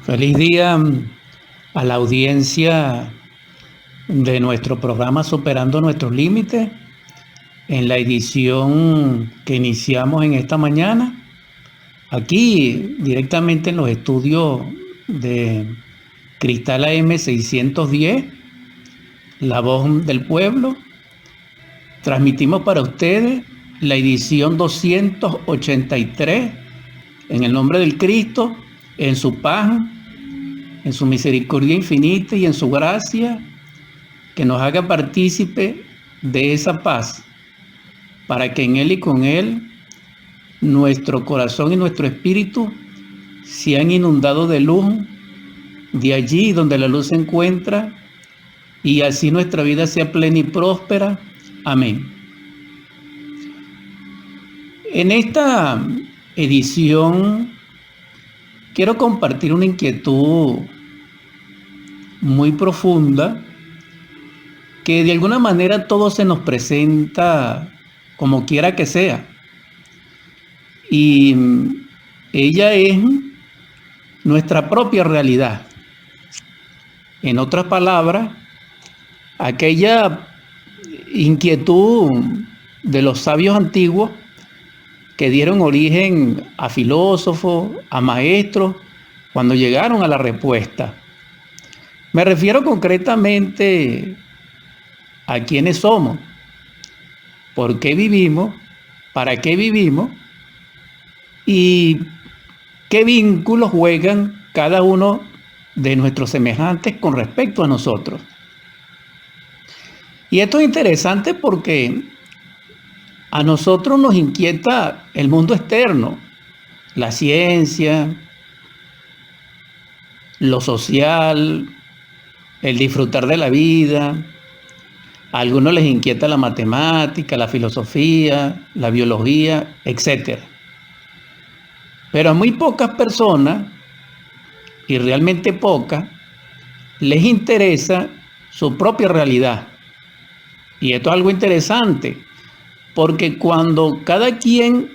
Feliz día a la audiencia de nuestro programa Superando Nuestros Límites, en la edición que iniciamos en esta mañana, aquí directamente en los estudios de Cristal AM 610, La Voz del Pueblo. Transmitimos para ustedes la edición 283, en el nombre del Cristo, en su paz, en su misericordia infinita y en su gracia, que nos haga partícipe de esa paz, para que en Él y con Él nuestro corazón y nuestro espíritu sean inundados de luz, de allí donde la luz se encuentra, y así nuestra vida sea plena y próspera. Amén. En esta edición quiero compartir una inquietud muy profunda que de alguna manera todo se nos presenta como quiera que sea. Y ella es nuestra propia realidad. En otras palabras, aquella inquietud de los sabios antiguos que dieron origen a filósofos, a maestros, cuando llegaron a la respuesta. Me refiero concretamente a quiénes somos, por qué vivimos, para qué vivimos y qué vínculos juegan cada uno de nuestros semejantes con respecto a nosotros. Y esto es interesante porque a nosotros nos inquieta el mundo externo, la ciencia, lo social, el disfrutar de la vida. A algunos les inquieta la matemática, la filosofía, la biología, etc. Pero a muy pocas personas, y realmente pocas, les interesa su propia realidad. Y esto es algo interesante, porque cuando cada quien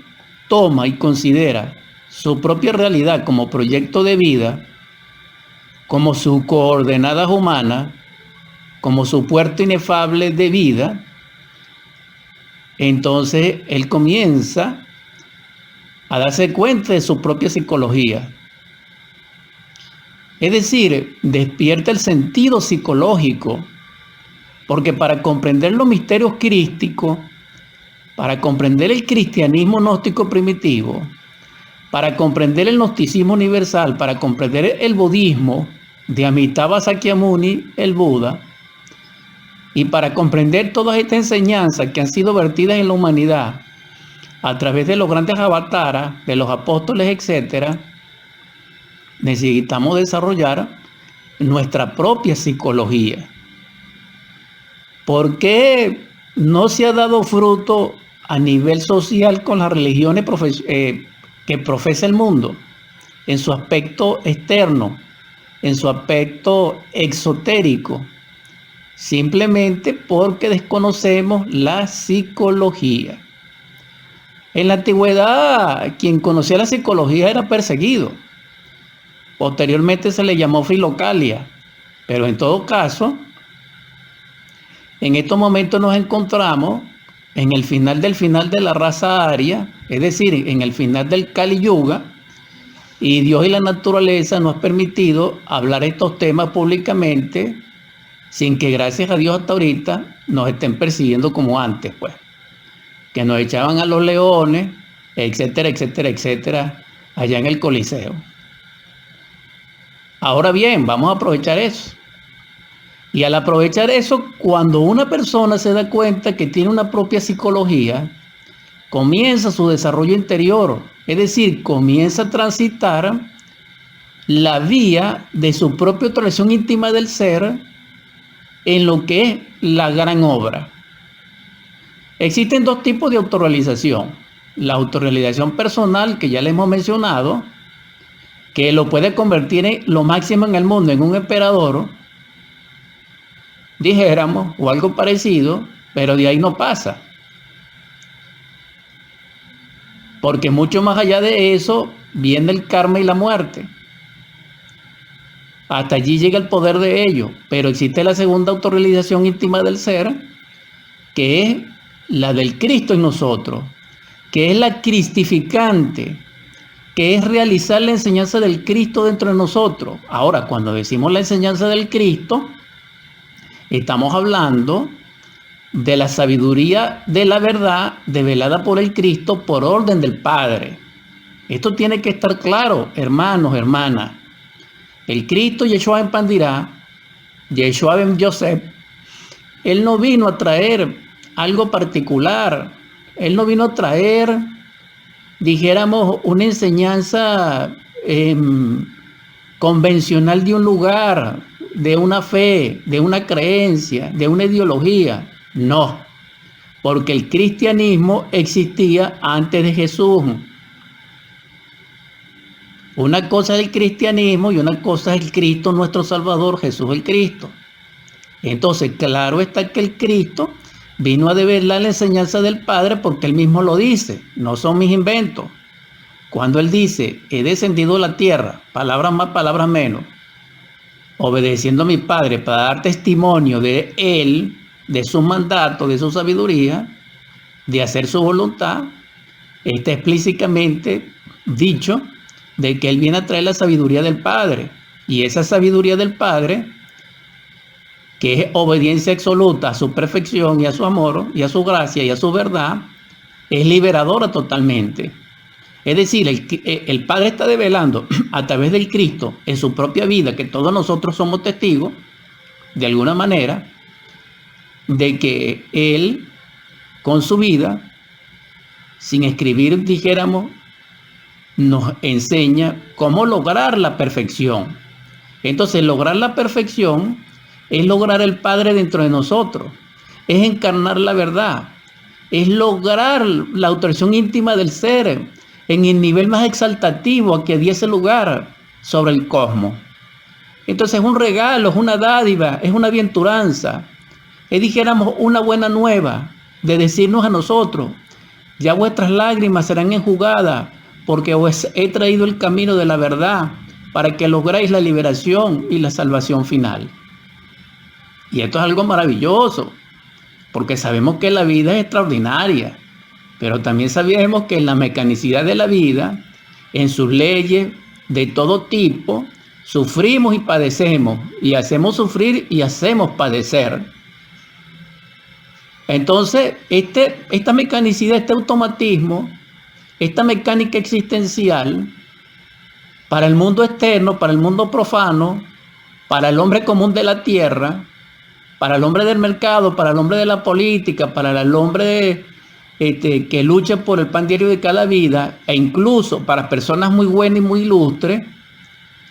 toma y considera su propia realidad como proyecto de vida, como sus coordenadas humanas, como su puerto inefable de vida, entonces él comienza a darse cuenta de su propia psicología. Es decir, despierta el sentido psicológico, porque para comprender los misterios crísticos, para comprender el cristianismo gnóstico primitivo, para comprender el gnosticismo universal, para comprender el budismo de Amitabha Sakyamuni, el Buda, y para comprender todas estas enseñanzas que han sido vertidas en la humanidad a través de los grandes avataras, de los apóstoles, etc., necesitamos desarrollar nuestra propia psicología. ¿Por qué no se ha dado fruto a nivel social con las religiones que profesa el mundo, en su aspecto externo, en su aspecto exotérico? Simplemente porque desconocemos la psicología. En la antigüedad, quien conocía la psicología era perseguido. Posteriormente se le llamó filocalia. Pero en todo caso, en estos momentos nos encontramos en el final de la raza aria, es decir, en el final del Kali Yuga, y Dios y la naturaleza nos han permitido hablar estos temas públicamente, sin que gracias a Dios hasta ahorita nos estén persiguiendo como antes, pues. Que nos echaban a los leones, etcétera, etcétera, etcétera, allá en el Coliseo. Ahora bien, vamos a aprovechar eso. Y al aprovechar eso, cuando una persona se da cuenta que tiene una propia psicología, comienza su desarrollo interior, es decir, comienza a transitar la vía de su propia tradición íntima del ser en lo que es la gran obra. Existen dos tipos de autorrealización. La autorrealización personal, que ya le hemos mencionado, que lo puede convertir en lo máximo en el mundo, en un emperador, dijéramos, o algo parecido, pero de ahí no pasa. Porque mucho más allá de eso viene el karma y la muerte. Hasta allí llega el poder de ellos, pero existe la segunda autorrealización íntima del ser, que es la del Cristo en nosotros, que es la cristificante, que es realizar la enseñanza del Cristo dentro de nosotros. Ahora, cuando decimos la enseñanza del Cristo, estamos hablando de la sabiduría de la verdad develada por el Cristo por orden del Padre. Esto tiene que estar claro, hermanos, hermanas. El Cristo Yeshua ben Pandirá, Yeshua ben Yosef, Él no vino a traer algo particular. Él no vino a traer, dijéramos, una enseñanza convencional de un lugar, de una fe, de una creencia, de una ideología. No, porque el cristianismo existía antes de Jesús. Una cosa es el cristianismo y una cosa es el Cristo nuestro Salvador, Jesús el Cristo. Entonces, claro está que el Cristo vino a develar la enseñanza del Padre porque Él mismo lo dice, no son mis inventos. Cuando Él dice, he descendido a la tierra, palabras más, palabras menos, obedeciendo a mi Padre para dar testimonio de Él, de su mandato, de su sabiduría, de hacer su voluntad, está explícitamente dicho de que Él viene a traer la sabiduría del Padre. Y esa sabiduría del Padre, que es obediencia absoluta a su perfección y a su amor y a su gracia y a su verdad, es liberadora totalmente. Es decir, el Padre está develando a través del Cristo en su propia vida, que todos nosotros somos testigos, de alguna manera, de que Él, con su vida, sin escribir, dijéramos, nos enseña cómo lograr la perfección. Entonces, lograr la perfección es lograr el Padre dentro de nosotros, es encarnar la verdad, es lograr la autorización íntima del ser en el nivel más exaltativo a que diese lugar sobre el cosmos. Entonces es un regalo, es una dádiva, es una aventuranza, es, dijéramos, una buena nueva de decirnos a nosotros, ya vuestras lágrimas serán enjugadas porque os he traído el camino de la verdad para que logréis la liberación y la salvación final. Y esto es algo maravilloso, porque sabemos que la vida es extraordinaria, pero también sabemos que en la mecanicidad de la vida, en sus leyes de todo tipo, sufrimos y padecemos, y hacemos sufrir y hacemos padecer. Entonces, esta mecanicidad, este automatismo, esta mecánica existencial, para el mundo externo, para el mundo profano, para el hombre común de la tierra, para el hombre del mercado, para el hombre de la política, para el hombre que lucha por el pan diario de cada vida, e incluso para personas muy buenas y muy ilustres,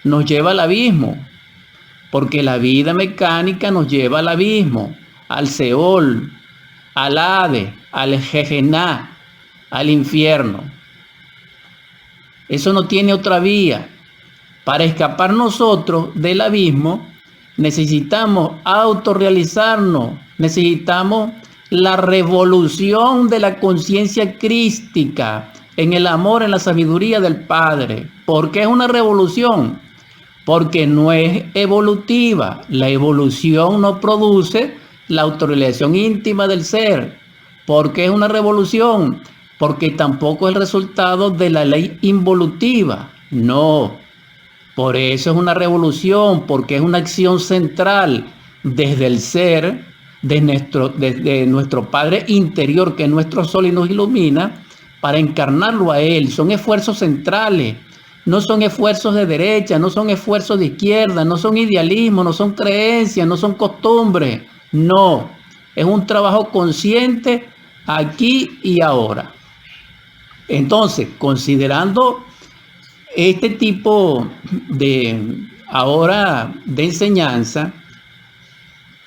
nos lleva al abismo, porque la vida mecánica nos lleva al abismo, al Seol, al Hades, al Gehenna, al infierno. Eso no tiene otra vía. Para escapar nosotros del abismo, necesitamos autorrealizarnos, necesitamos la revolución de la conciencia crística en el amor, en la sabiduría del Padre. ¿Por qué es una revolución? Porque no es evolutiva. La evolución no produce la autorrealización íntima del ser. ¿Por qué es una revolución? Porque tampoco es el resultado de la ley involutiva. No. Por eso es una revolución, porque es una acción central desde el ser, desde nuestro Padre interior, que es nuestro sol y nos ilumina, para encarnarlo a Él. Son esfuerzos centrales, no son esfuerzos de derecha, no son esfuerzos de izquierda, no son idealismo, no son creencias, no son costumbres. No, es un trabajo consciente aquí y ahora. Entonces, considerando este tipo de enseñanza,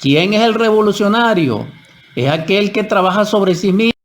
¿quién es el revolucionario? Es aquel que trabaja sobre sí mismo.